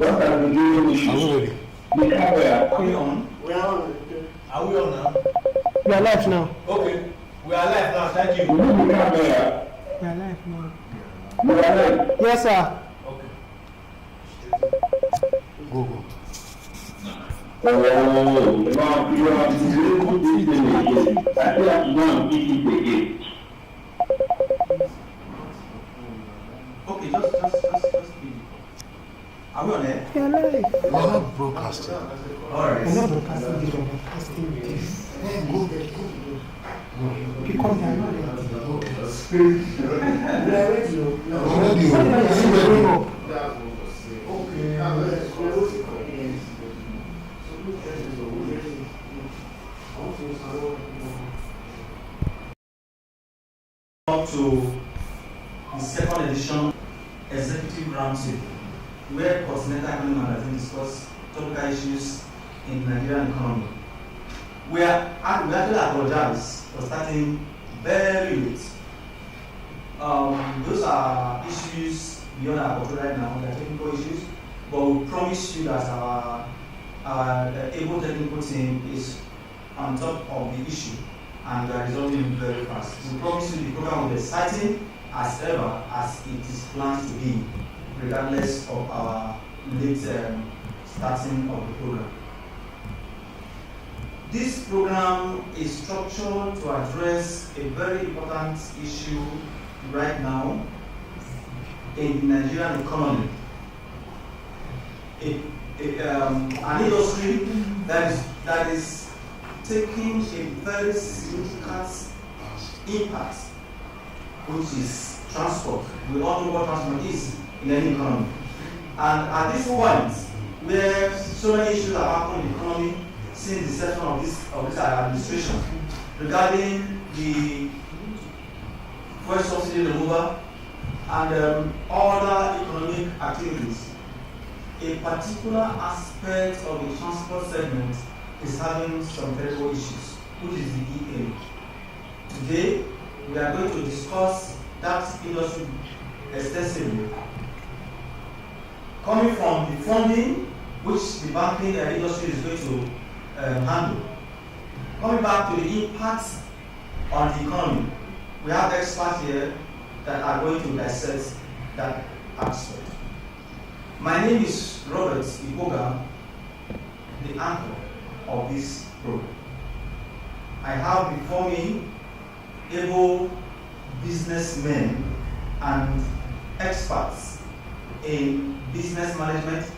What are the giving issues? The camera. Are we on? We are on. Are we on now? We are live now. Okay. We are live now. Thank you. The camera. We are live now. You are live. Yes, sir. Okay. Go. Oh, now you have to put this thing again. I still have to go and pick it again. Okay, just be. Are we on air? We are live. We are not broadcasting. Alright. We are not broadcasting this, we are broadcasting this. Because they are not ready. We are ready. Radio. Up to the second edition Executive Roundtable, where Continental Economic Magazine discuss topical issues in the Nigerian economy. We actually apologize for starting very late. Those are issues beyond our control right now, they're technical issues, but we promise you that our able technical team is on top of the issue and we are resolving it very fast. We promise you the program will be exciting as ever as it is planned to be, regardless of our late starting of the program. This program is structured to address a very important issue right now in the Nigerian economy. An industry that is taking a very significant impact, which is transport. We all know what transport is in any economy. And at this point, where so many issues have happened in the economy since the inception of this administration regarding the fuel subsidy removal and other economic activities, a particular aspect of the transport segment is having some critical issues, which is the EA. Today, we are going to discuss that industry extensively. Coming from the funding, which the banking industry is going to handle. Coming back to the impact on the economy, we have experts here that are going to dissect that aspect. My name is Robert Iboga, the anchor of this program. I have before me able businessmen and experts in business management,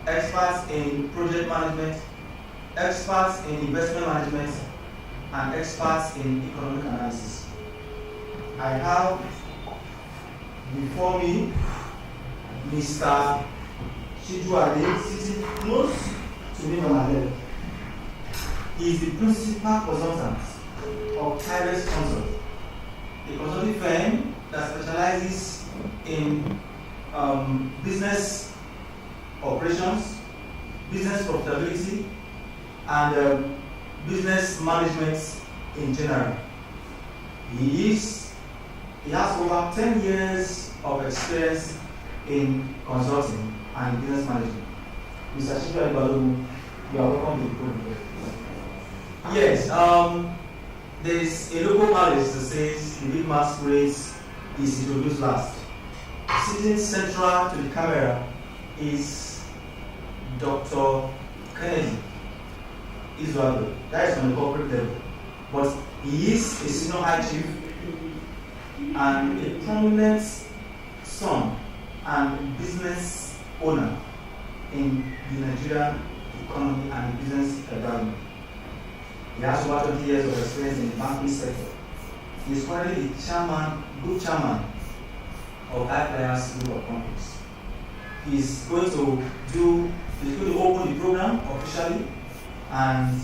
experts in project management, experts in investment management, and experts in economic analysis. I have before me Mr. Chijuade sitting close to me on my left. He is the principal consultant of Tyrus Consult, a consulting firm that specializes in business operations, business profitability, and business management in general. He has over 10 years of experience in consulting and business management. Mr. Chijuade Balogun, you are welcome to the program. Yes, there is a local palace that says the big masquerade is introduced last. Sitting central to the camera is Dr. Kennedy Israel. That is on the corporate level. But he is a senior high chief and a prominent son and business owner in the Nigerian economy and business environment. He has over 20 years of experience in the banking sector. He is currently the group chairman of iPlayers Group of Companies. He is going to open the program officially and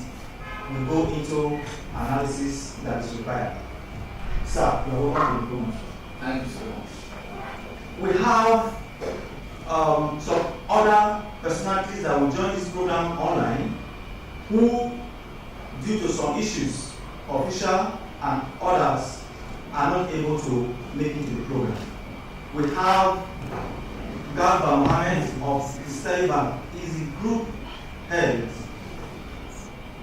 we'll go into analysis that is required. Sir, you are welcome to the program. Thank you so much. We have some other personalities that will join this program online who, due to some issues, official and others, are not able to make it to the program. We have Garba Mohammed of Sterling Bank is the group head,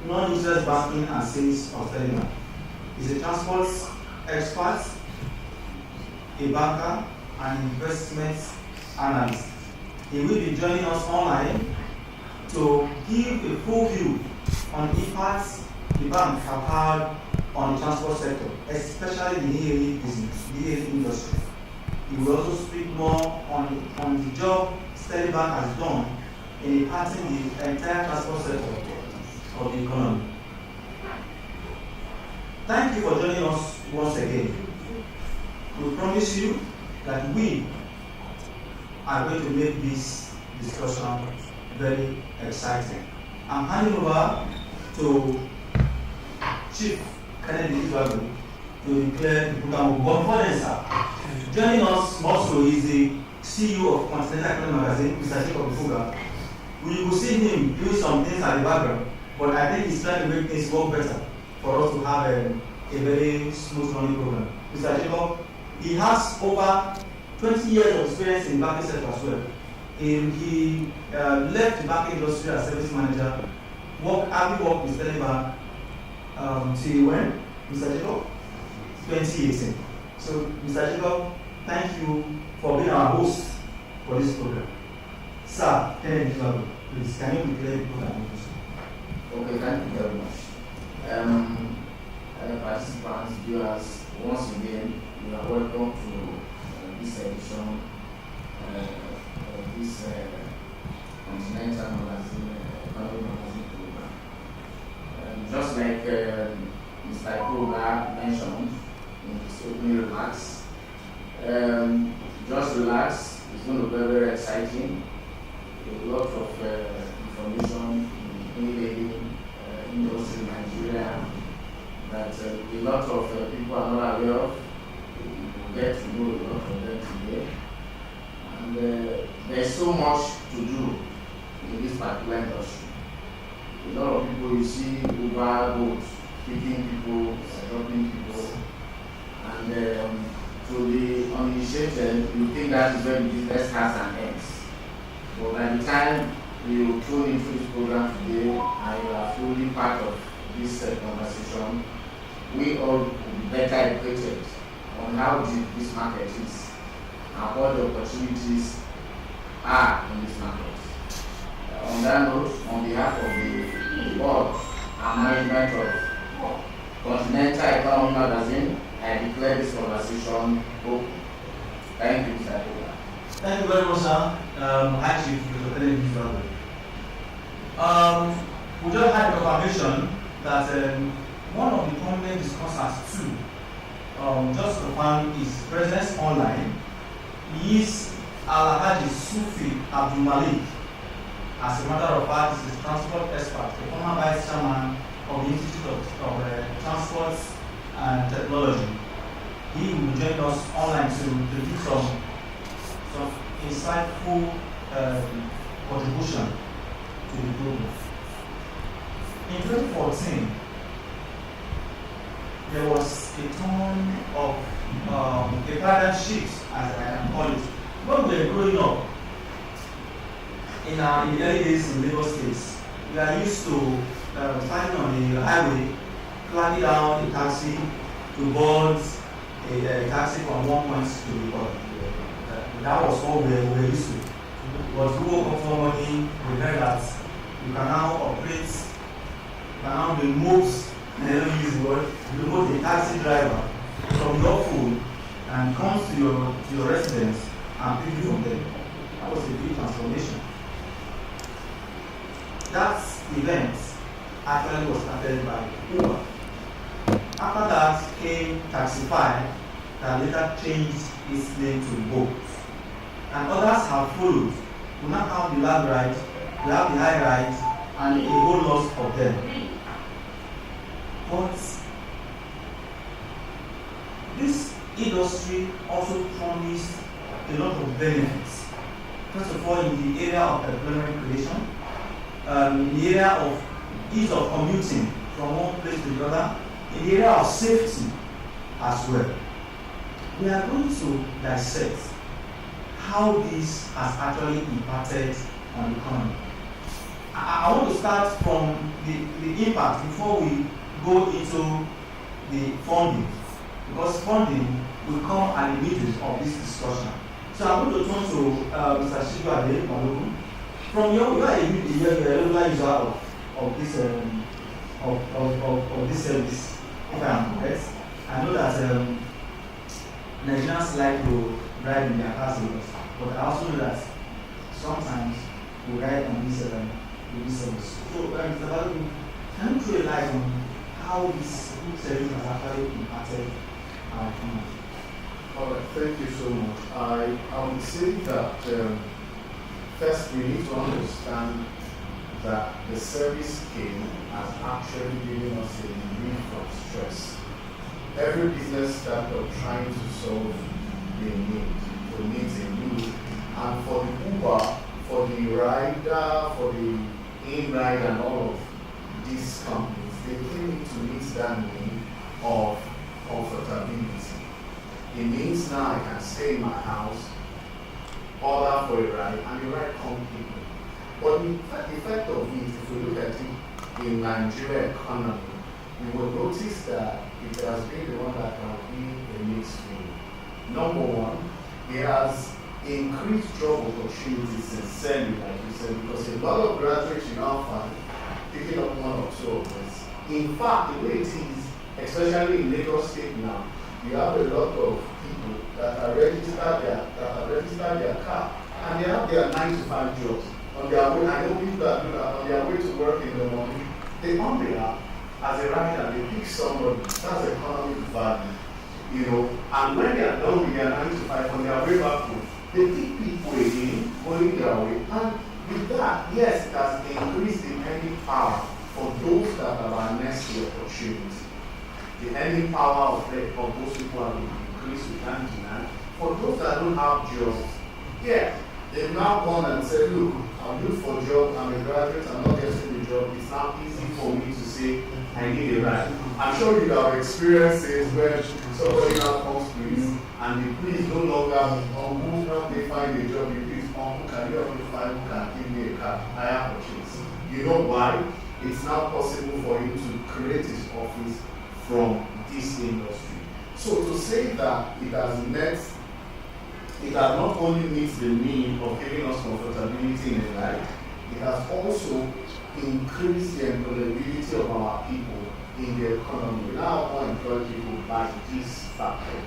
non-interest banking and sales of Sterling Bank. He's a transport expert, a banker, and investment analyst. He will be joining us online to give a full view on the impacts the bank have had on the transport sector, especially the EAE business, the EAE industry. He will also speak more on the job Sterling Bank has done in impacting the entire transport sector of the economy. Thank you for joining us once again. We promise you that we are going to make this discussion very exciting. I'm handing over to Chief Kennedy Israel to declare the program. But before then, sir, joining us also is the CEO of Continental Economic Magazine, Mr. Jacob Ifuga. We will see him do some things at the background, but I think he's trying to make things work better for us to have a very smooth running program. Mr. Jacob, he has over 20 years of experience in the banking sector as well. He left the banking industry as service manager, having worked with Sterling Bank till when, Mr. Jacob? 2018. So, Mr. Jacob, thank you for being our host for this program. Sir, Kennedy, please, can you declare the program? Okay, thank you very much. Participants, viewers, once again, you are welcome to this edition of this Continental Magazine, Economic Magazine program. Just like Mr. Ifuga mentioned in his opening remarks, just relax, it's going to be very, very exciting. A lot of information in the industry in Nigeria that a lot of people are not aware of. We'll get to know a lot of them today. And there's so much to do in this particular industry. A lot of people you see Uber boats, picking people, dropping people, and to the uninitiated, you think that is where the business has an end. But by the time you tune into this program today and you are fully part of this conversation, we all will be better educated on how deep this market is and what the opportunities are in this market. On that note, on behalf of the board and management of Continental Economic Magazine, I declare this conversation open. Thank you, Mr. Ifuga. Thank you very much, sir. Hi, Chief, Mr. Kennedy Israel. We just had confirmation that one of the prominent discussers too, just to confirm his presence online, he is Alhaji Sufi Abdul Malik. As a matter of fact, he is a transport expert, the former vice chairman of the Institute of Transport and Technology. He will join us online to give some insightful contribution to the program. In 2014, there was a ton of a paradigm shift, as I can call it. When we were growing up, in the early days in Lagos State, we are used to standing on the highway, flagging down a taxi to board a taxi from one point to the other. That was what we were used to. But we woke up one morning, we heard that you can now operate, you can now remote, and I don't use the word, remote the taxi driver from your phone and comes to your residence and pick you from there. That was a big transformation. That event actually was started by Uber. After that came Taxify, that later changed its name to Bolt. And others have followed. We now have the lag ride, we have the high ride, and a whole lot of them. But this industry also promised a lot of benefits. First of all, in the area of employment creation, in the area of ease of commuting from one place to the other, in the area of safety as well. We are going to dissect how this has actually impacted on the economy. I want to start from the impact before we go into the funding, because funding will come at the middle of this discussion. So I'm going to turn to Mr. Shikwade Malogu. From you are a regular user of this of this service, if I am correct. I know that Nigerians like to drive in their cars a lot, but I also know that sometimes we ride on this service. So, Mr. Balogun, can you throw a light on how this service has actually impacted our economy? All right, thank you so much. I would say that first we need to understand that the service scheme has actually given us a relief of stress. Every business startup trying to solve the need, to meet a need, and for the Uber, for the rider, for the in-ride and all of these companies, they really need to meet that need of comfortability. It means now I can stay in my house, order for a ride, and the ride comes quickly. But the effect of it, if we look at it in Nigeria economy, we will notice that it has been the one that can be a mixed field. Number one, it has increased job opportunities sincerely, like you said, because a lot of graduates you now find picking up one or two of this. In fact, the way it is, especially in Lagos State now, you have a lot of people that are registered their car, and they have their 9 to 5 jobs on their way. I know people that do that on their way to work in the morning. They on the app as a rider, they pick somebody. That's economic value, you know. And when they are done with their 9 to 5 on their way back home, they pick people again going their way. And with that, yes, it has increased the earning power for those that have harnessed the opportunity. The earning power of those people have increased, we can't deny. For those that don't have jobs, yeah, they've now gone and said, look, I'm looking for a job, I'm a graduate, I'm not getting the job. It's now easy for me to say, I need a ride. I'm sure you have experiences where somebody now comes to you and you please no longer, uncle, help me find a job, you please, uncle, can you help me find who can give me a car? I have purchase. You know why? It's now possible for him to create his office from this industry. So to say that it has not only met the need of giving us comfortability in life, it has also increased the employability of our people in the economy. We now want to employ people by this factor.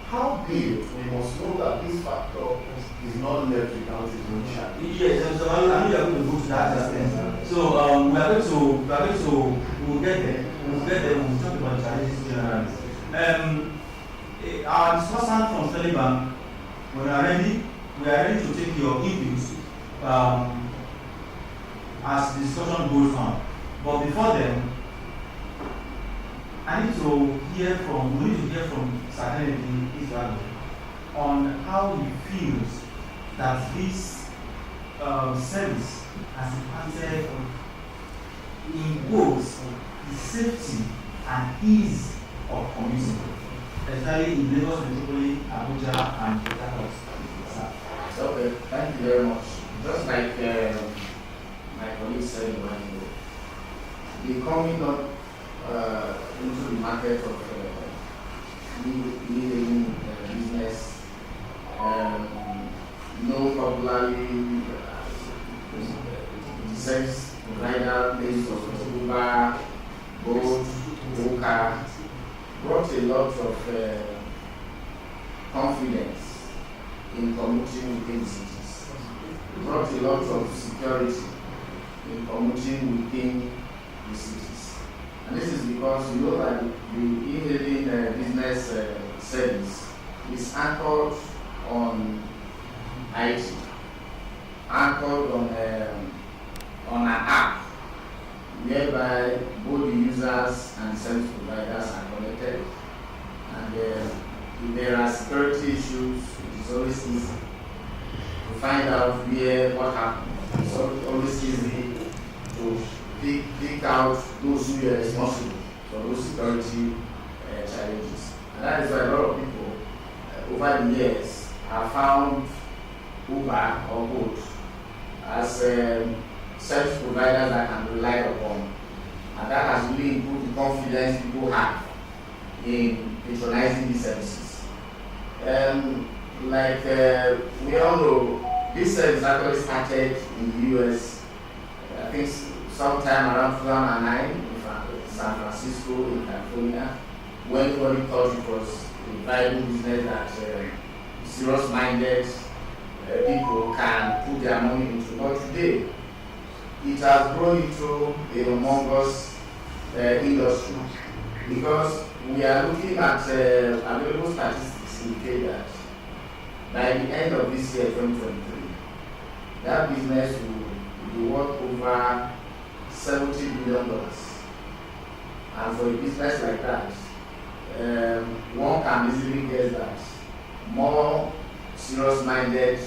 How big, we must know that this factor is not left without its own challenge. Yes, so I know you are going to go to that extent. So we will get there. We'll talk about challenges generally. Our discussant from Sterling Bank, we are ready to take your inputs as the discussion goes on. But before then, we need to hear from Sir Kennedy Israel on how he feels that this service has impacted in both the safety and ease of commuting, especially in Lagos, Metropolis, Abuja, and Port Harcourt. Okay, thank you very much. Just like my colleague said a while ago, the coming up into the market of leading business, popularly the service provider based on Uber, Bolt, Uber, brought a lot of confidence in commuting within cities. It brought a lot of security in commuting within the cities. And this is because you know that the e-hailing business service is anchored on IT, anchored on an app whereby both the users and service providers are connected. And if there are security issues, it is always easy to find out what happened. It's always easy to pick out those who are responsible for those security challenges. And that is why a lot of people over the years have found Uber or Bolt as service providers that can be relied upon. And that has really improved the confidence people have in patronizing these services. We all know, this service actually started in the US, I think sometime around 2009 in San Francisco, in California, when everybody thought it was a viable business that serious-minded people can put their money into. But today, it has grown into a humongous industry, because we are looking at available statistics indicate that by the end of this year, 2023, that business will be worth over $70 billion. And for a business like that, one can easily guess that more serious-minded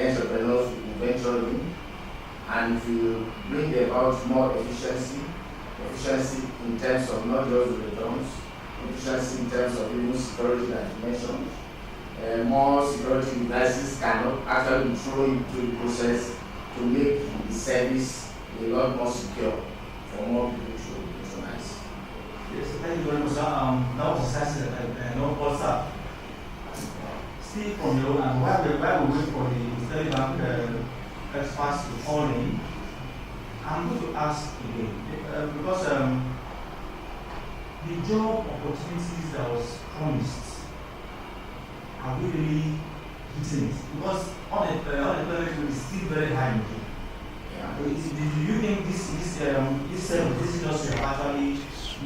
entrepreneurs will venture in, and it will bring about more efficiency in terms of not just returns, efficiency in terms of even security that you mentioned. More security devices cannot actually be thrown into the process to make the service a lot more secure for more people to patronize. Yes, thank you very much, sir. That was decisive and no what's Steve from your own, and while we wait for the Sterling Bank experts to call in, I'm going to ask again, because the job opportunities that was promised, are we really hitting it? Because unemployment is still very high in Nigeria. Yeah. Do you think this industry will actually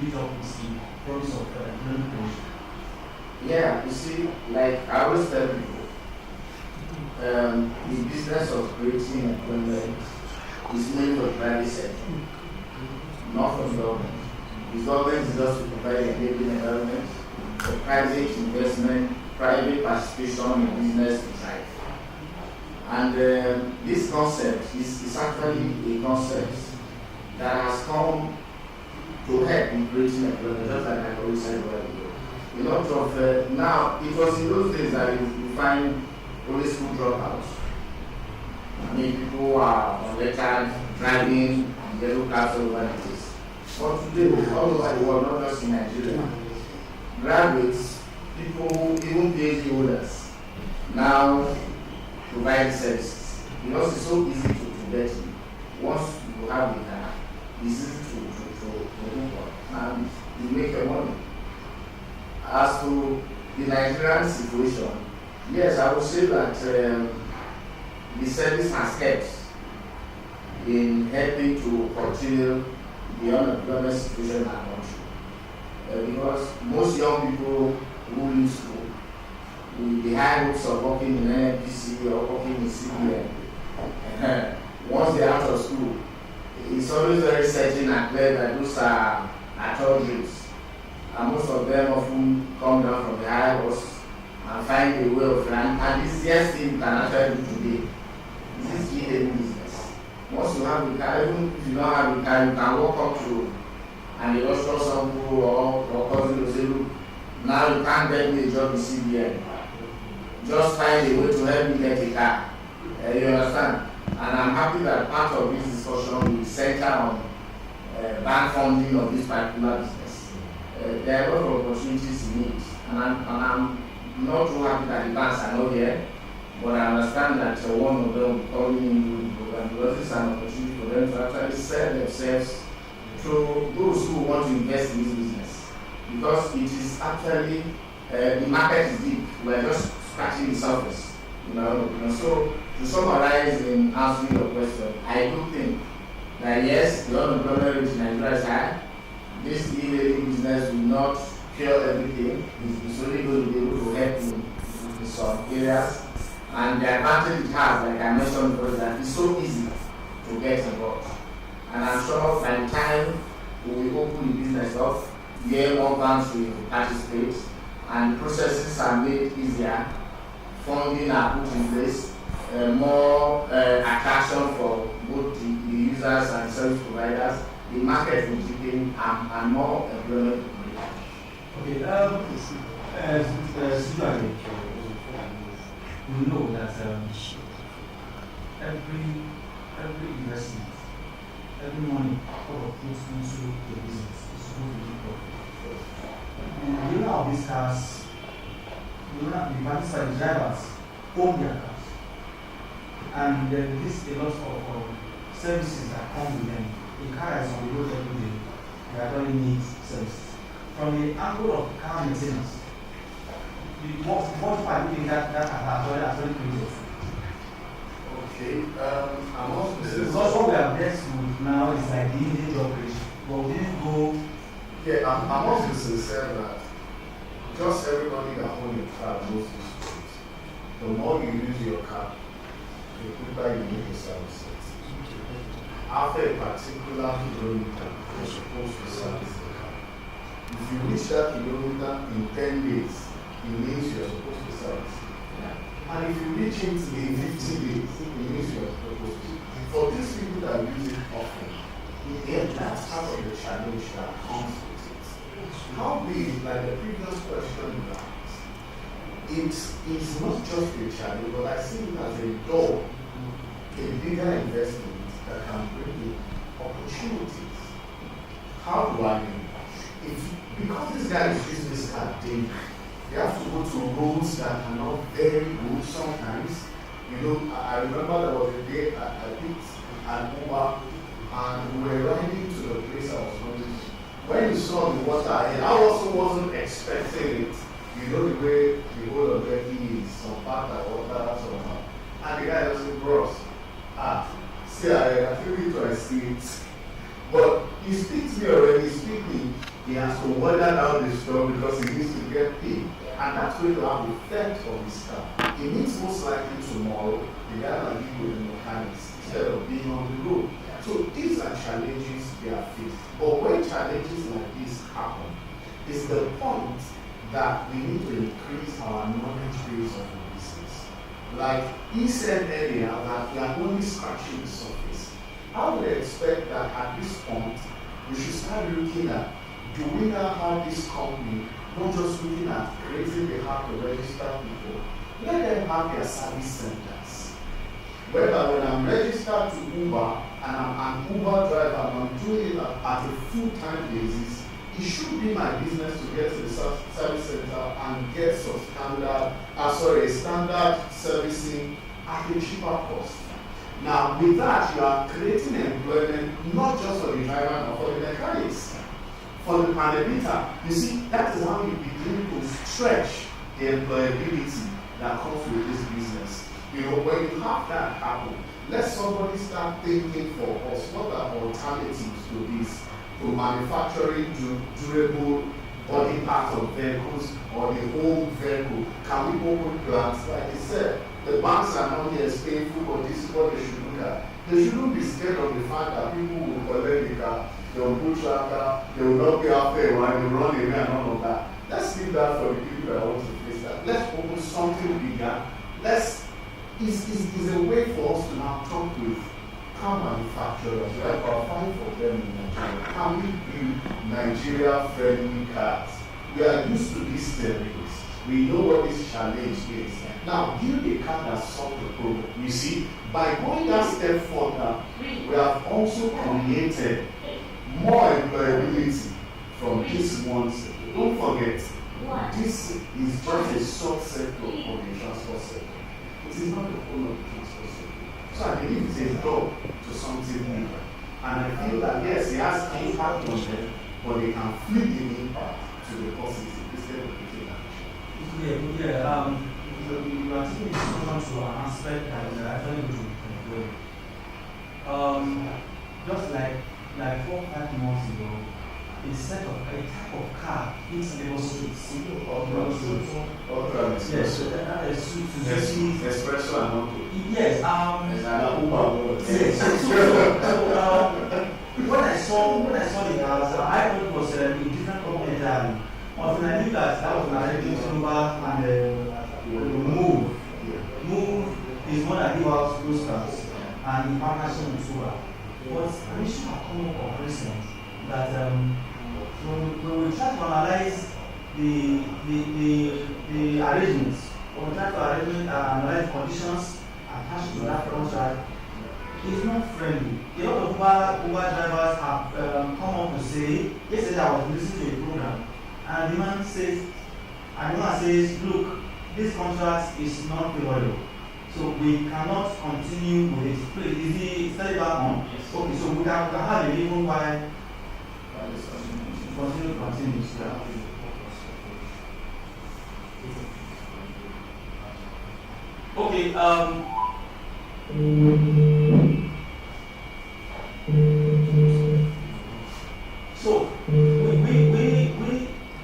meet up with the promise of employment creation? Yeah, you see, like I always tell people, the business of creating employment is mainly for the private sector, not for the government. The government is just to provide a enabling environment for private investment, private participation in business to thrive. And this concept is actually a concept that has come to help in creating employment, just like I always said earlier. A lot of, now, it was in those days that you find only school dropouts. I mean, people are unlettered, driving yellow cars all over the place. But today, all over the world, not just in Nigeria, graduates, people, even PhD holders, now provide services. Because it's so easy to get in. Once you have a car, it's easy to move on, and you make your money. As to the Nigerian situation, yes, I would say that the service has helped in helping to continue the unemployment situation in our country. Because most young people who leave school with the high hopes of working in NNPC or working in CBN, once they're out of school, it's always very certain and clear that those are all dreams. And most of them often come down from the high horse and find a way of land. And this yes thing you can actually do today. This is e-learning business. Once you have a car, even if you don't have a car, you can walk up to an illustrious uncle or cousin who say, look, now you can't get me a job in CBN. Just find a way to help me get a car. You understand? And I'm happy that part of this discussion will center on bank funding of this particular business. There are a lot of opportunities in it, and I'm not too happy that the banks are not here, but I understand that one of them will come in the program because it's an opportunity for them to actually sell themselves to those who want to invest in this business. Because it is actually, the market is deep, we're just scratching the surface. So to summarize in answering your question, I do think that yes, the unemployment rate in Nigeria is high. This e-learning business will not cure everything. It's only going to be able to help in some areas. And the advantage it has, like I mentioned before, is that it's so easy to get involved. And I'm sure by the time we open the business up, more banks will participate, and processes are made easier, funding are put in place, more attraction for both the users and service providers. The market will keep in and more employment. Okay, we know that every investment, every money God puts into the business is supposed to be profit. The owner of these cars, the participants, the drivers own their cars, and there is a lot of services that come with them. The car is on the road every day. They actually need services. From the angle of car maintenance, what part do you think that actually created? Okay, I'm also Because what we have left with now is like the engine operation. But we didn't go. Yeah, I'm also sincere that just everybody that owns a car knows this truth. The more you use your car, the quicker you make a service. After a particular kilometer, you're supposed to service the car. If you reach that kilometer in 10 days, it means you're supposed to service it. And if you reach it in 50 days, it means you're supposed to. For these people that use it often, that's part of the challenge that comes with it. How big, like the previous question you asked, it's not just a challenge, but I see it as a door, a bigger investment that can bring in opportunities. How do I mean? Because this guy is using this car daily, they have to go to roads that are not very good sometimes. You know, I remember there was a day I picked an Uber and we were riding to the place I was going to. When you saw the water ahead, I also wasn't expecting it. You know the way the whole of Turkey is, some part of water, somehow. And the guy was saying, bros, see, I feel it when I see it. But he speaks me already, speaking. He has to weather down the storm because he needs to get paid. And that's going to have effect on his car. It means most likely tomorrow, the guy will be with the mechanics instead of being on the road. So these are challenges they are faced. But when challenges like this happen, it's the point that we need to increase our knowledge base of the business. Like he said earlier that we are only scratching the surface. I would expect that at this point, we should start looking at, do we now have this company not just looking at creating the have to register people, let them have their service centers. Whether when I'm registered to Uber and I'm an Uber driver and I'm doing it at a full-time basis, it should be my business to get to the service center and get some standard servicing at a cheaper cost. Now, with that, you are creating employment not just for the driver but for the mechanics. For the pandemic, you see, that is how you begin to stretch the employability that comes with this business. You know, when you have that happen, let somebody start thinking for us, what are alternatives to this? To manufacturing durable body parts of vehicles or the whole vehicle. Can we open plants? Like I said, the banks are not here as painful, but this is what they should look at. They shouldn't be scared of the fact that people will collect the car, they will put tracker, they will not be after a while, they will run away and all of that. Let's leave that for the people that want to face that. Let's open something bigger. It's a way for us to now talk with car manufacturers, like our fight for them in Nigeria. Can we build Nigeria-friendly cars? We are used to these things. We know what this challenge is. Now, build a car that solves the problem. You see, by going that step further, we have also created more employability from this one sector. Don't forget, this is just a subset of the transport sector. It is not the whole of the transport sector. So I believe it's a door to something bigger. And I feel that yes, it has an impact on them, but they can flip the impact to the positive instead of taking action. You are taking this to an aspect that is actually good to just like 4 or 5 months ago, a type of car hits Lagos streets. Yes, that is Suzuki. Espresso and Moto. Yes, when I saw the cars, I thought it was a different company entirely. Until I knew that was an identity number and Move. Move is one that gives out those cars and in partnership with Uber. But an issue has come up of recent that when we try to analyze the arrangements, when we try to analyze conditions attached to that contract, it's not friendly. A lot of Uber drivers have come up to say, yesterday I was listening to a program, and the man says, look, this contract is not favorable, so we cannot continue with it. Please, is the study back on? Yes. Okay, so we can have a reason why continue. Yeah. Okay, so we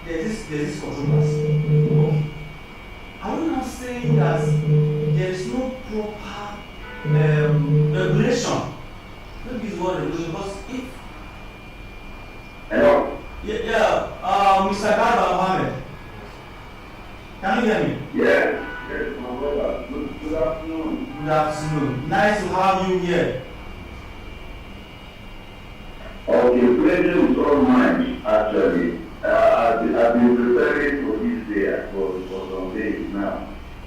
there's this controversy. Okay. Are we not saying that there is no proper regulation? Maybe it's what regulation, because if Hello? Mr. Garba Mohammed, can you hear me? Yes, my brother. Good afternoon. Good afternoon. Nice to have you here. Okay, pleasure is all mine, actually. I've been preparing for this day for some days now.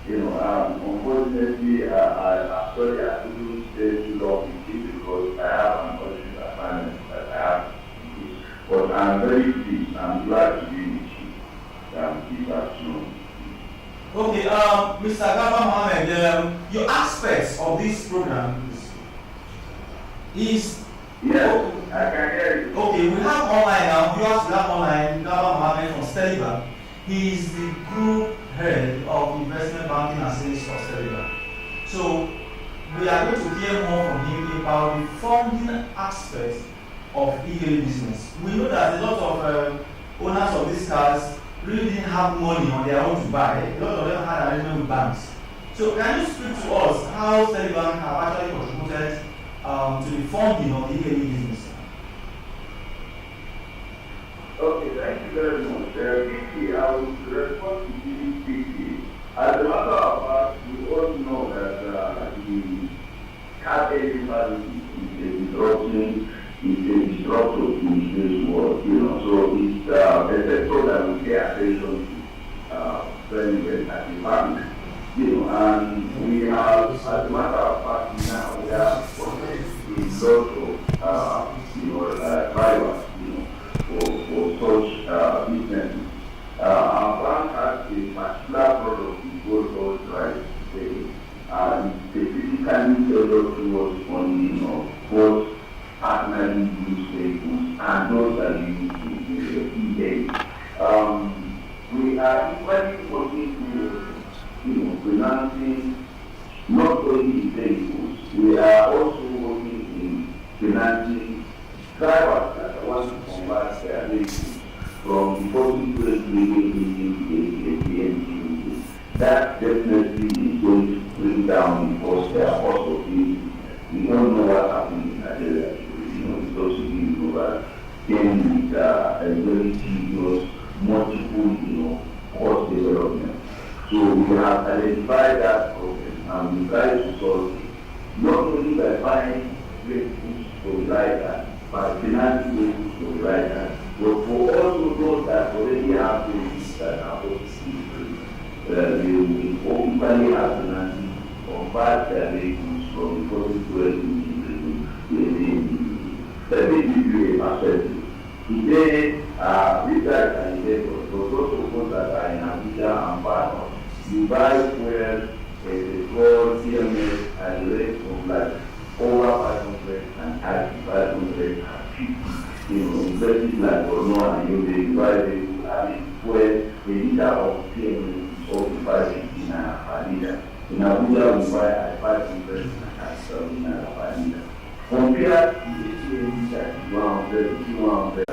Unfortunately, I couldn't stay too long with it because I have an urgent assignment that I have to do. But I'm very pleased. I'm glad to be with you this afternoon. Okay, Mr. Garba Mohammed, your aspects of this program is Yes, I can hear you. okay. We have online now. Viewers, we have online Garba Mohammed from Stelliba. He is the group head of investment banking and sales for Stelliba. So we are going to hear more from him about the funding aspects of e-hailing business. We know that a lot of owners of these cars really didn't have money on their own to buy. A lot of them had arrangement with banks. So can you speak to us how Stelliba have actually contributed to the funding of the e-hailing business? Okay, thank you very much. Quickly, I will respond to you quickly. As a matter of fact, we all know that the car hailing is a disruptor in this world, so it's a sector that we pay attention to very well at the bank, and we have, as a matter of fact, now we have already a lot of drivers, for such businesses. Our bank has a particular product we call drive today, and specifically tailored towards funding of both partnering use vehicles and those that use e-hailing. We are equally working towards financing not only vehicles, we are also working in financing drivers that want to convert their vehicles from the fossil fuel into the energy. That definitely is going to bring down the cost of vehicles. We don't know what happened in Nigeria. It's also being over with a very serious, multiple, cost development. So we have identified that problem and we try to solve it, not only by buying vehicles for the rider, by financing vehicles for the rider, but for also those that already have vehicles that are obviously they will openly have financing to convert their vehicles from the fossil fuel into let me give you a perspective. Today, these guys are in Lagos, but also those that are in Abuja and Bano. You buy fuel, petrol, CMS at the rate of like over 500 and 550. In places like Borno and Yobe, you buy fuel, a liter of CMS is over 550 naira per liter. In Abuja, we buy at 500 and 7 naira per liter. Compared to the CMS that is 100,